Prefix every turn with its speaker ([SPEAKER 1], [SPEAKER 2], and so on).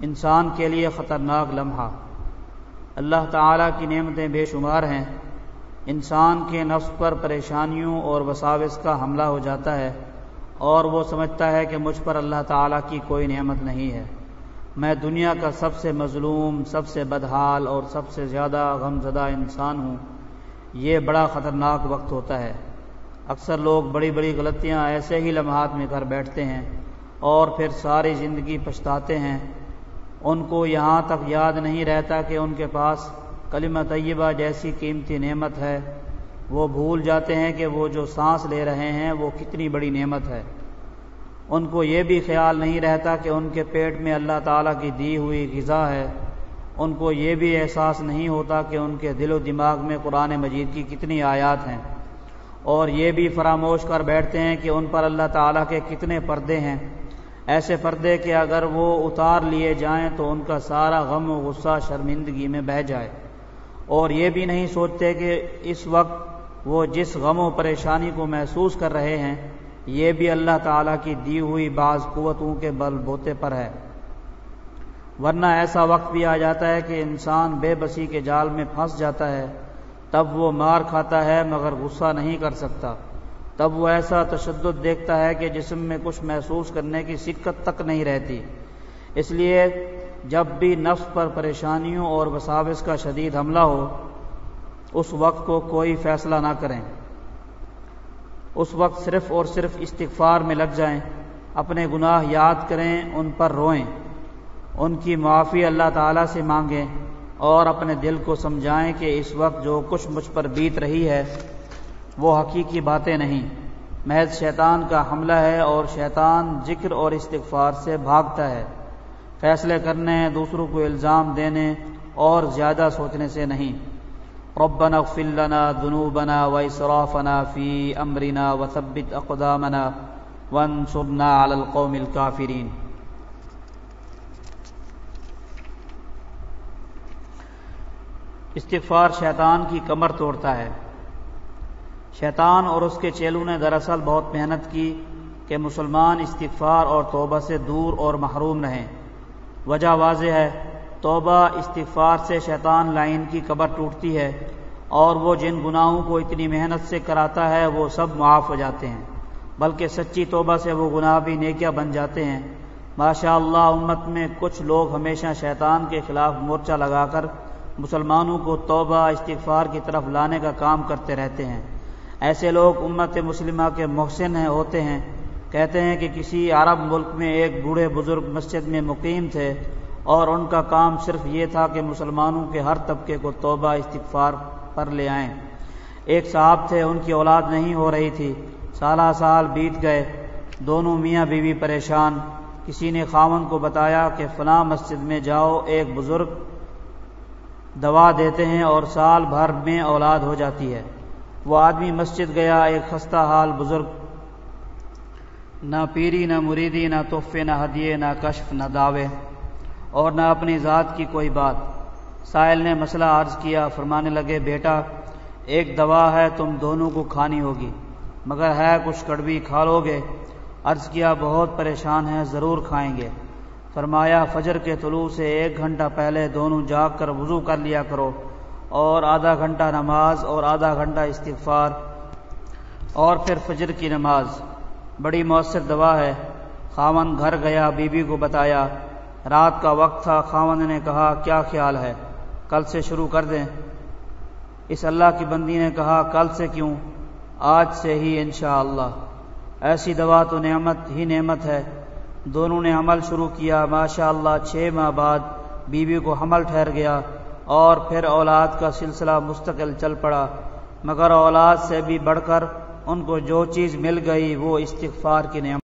[SPEAKER 1] انسان کے لیے خطرناک لمحہ۔ اللہ تعالیٰ کی نعمتیں بے شمار ہیں۔ انسان کے نفس پر پریشانیوں اور وساوس کا حملہ ہو جاتا ہے اور وہ سمجھتا ہے کہ مجھ پر اللہ تعالیٰ کی کوئی نعمت نہیں ہے، میں دنیا کا سب سے مظلوم، سب سے بدحال اور سب سے زیادہ غمزدہ انسان ہوں۔ یہ بڑا خطرناک وقت ہوتا ہے۔ اکثر لوگ بڑی بڑی غلطیاں ایسے ہی لمحات میں کر بیٹھتے ہیں اور پھر ساری زندگی پچھتاتے ہیں۔ ان کو یہاں تک یاد نہیں رہتا کہ ان کے پاس کلمہ طیبہ جیسی قیمتی نعمت ہے۔ وہ بھول جاتے ہیں کہ وہ جو سانس لے رہے ہیں وہ کتنی بڑی نعمت ہے۔ ان کو یہ بھی خیال نہیں رہتا کہ ان کے پیٹ میں اللہ تعالیٰ کی دی ہوئی غذا ہے۔ ان کو یہ بھی احساس نہیں ہوتا کہ ان کے دل و دماغ میں قرآن مجید کی کتنی آیات ہیں، اور یہ بھی فراموش کر بیٹھتے ہیں کہ ان پر اللہ تعالیٰ کے کتنے پردے ہیں، ایسے پردے کہ اگر وہ اتار لیے جائیں تو ان کا سارا غم و غصہ شرمندگی میں بہہ جائے۔ اور یہ بھی نہیں سوچتے کہ اس وقت وہ جس غم و پریشانی کو محسوس کر رہے ہیں یہ بھی اللہ تعالیٰ کی دی ہوئی بعض قوتوں کے بل بوتے پر ہے۔ ورنہ ایسا وقت بھی آ جاتا ہے کہ انسان بے بسی کے جال میں پھنس جاتا ہے، تب وہ مار کھاتا ہے مگر غصہ نہیں کر سکتا۔ تب وہ ایسا تشدد دیکھتا ہے کہ جسم میں کچھ محسوس کرنے کی سکت تک نہیں رہتی۔ اس لیے جب بھی نفس پر پریشانیوں اور وساوس کا شدید حملہ ہو، اس وقت کو کوئی فیصلہ نہ کریں۔ اس وقت صرف اور صرف استغفار میں لگ جائیں، اپنے گناہ یاد کریں، ان پر روئیں، ان کی معافی اللہ تعالیٰ سے مانگیں اور اپنے دل کو سمجھائیں کہ اس وقت جو کچھ مجھ پر بیت رہی ہے وہ حقیقی باتیں نہیں، محض شیطان کا حملہ ہے، اور شیطان ذکر اور استغفار سے بھاگتا ہے، فیصلے کرنے، دوسروں کو الزام دینے اور زیادہ سوچنے سے نہیں۔ ربنا اغفر لنا ذنوبنا واسرافنا فی امرنا وثبت اقدامنا وانصرنا علی القوم الکافرین۔ استغفار شیطان کی کمر توڑتا ہے۔ شیطان اور اس کے چیلوں نے دراصل بہت محنت کی کہ مسلمان استغفار اور توبہ سے دور اور محروم رہیں۔ وجہ واضح ہے، توبہ استغفار سے شیطان لعین کی قبر ٹوٹتی ہے اور وہ جن گناہوں کو اتنی محنت سے کراتا ہے وہ سب معاف ہو جاتے ہیں، بلکہ سچی توبہ سے وہ گناہ بھی نیکیاں بن جاتے ہیں۔ ماشاءاللہ امت میں کچھ لوگ ہمیشہ شیطان کے خلاف مورچہ لگا کر مسلمانوں کو توبہ استغفار کی طرف لانے کا کام کرتے رہتے ہیں۔ ایسے لوگ امت مسلمہ کے محسن ہوتے ہیں۔ کہتے ہیں کہ کسی عرب ملک میں ایک بوڑھے بزرگ مسجد میں مقیم تھے اور ان کا کام صرف یہ تھا کہ مسلمانوں کے ہر طبقے کو توبہ استغفار پر لے آئیں۔ ایک صاحب تھے، ان کی اولاد نہیں ہو رہی تھی، سالہ سال بیت گئے، دونوں میاں بیوی پریشان۔ کسی نے خاوند کو بتایا کہ فلاں مسجد میں جاؤ، ایک بزرگ دوا دیتے ہیں اور سال بھر میں اولاد ہو جاتی ہے۔ وہ آدمی مسجد گیا، ایک خستہ حال بزرگ، نہ پیری نہ مریدی نہ تحفے نہ ہدیے نہ کشف نہ دعوے اور نہ اپنی ذات کی کوئی بات۔ سائل نے مسئلہ عرض کیا، فرمانے لگے بیٹا ایک دوا ہے، تم دونوں کو کھانی ہوگی، مگر ہے کچھ کڑوی، کھا لو گے؟ عرض کیا بہت پریشان ہیں، ضرور کھائیں گے۔ فرمایا فجر کے طلوع سے 1 گھنٹہ پہلے دونوں جاگ کر وضو کر لیا کرو، اور آدھا گھنٹہ نماز اور آدھا گھنٹہ استغفار، اور پھر فجر کی نماز، بڑی مؤثر دوا ہے۔ خاوند گھر گیا، بیوی کو بتایا، رات کا وقت تھا۔ خاوند نے کہا کیا خیال ہے، کل سے شروع کر دیں؟ اس اللہ کی بندی نے کہا کل سے کیوں، آج سے ہی انشاءاللہ، ایسی دوا تو نعمت ہی نعمت ہے۔ دونوں نے عمل شروع کیا، ماشاءاللہ 6 ماہ بعد بیوی کو حمل ٹھہر گیا اور پھر اولاد کا سلسلہ مستقل چل پڑا، مگر اولاد سے بھی بڑھ کر ان کو جو چیز مل گئی وہ استغفار کی نعمت۔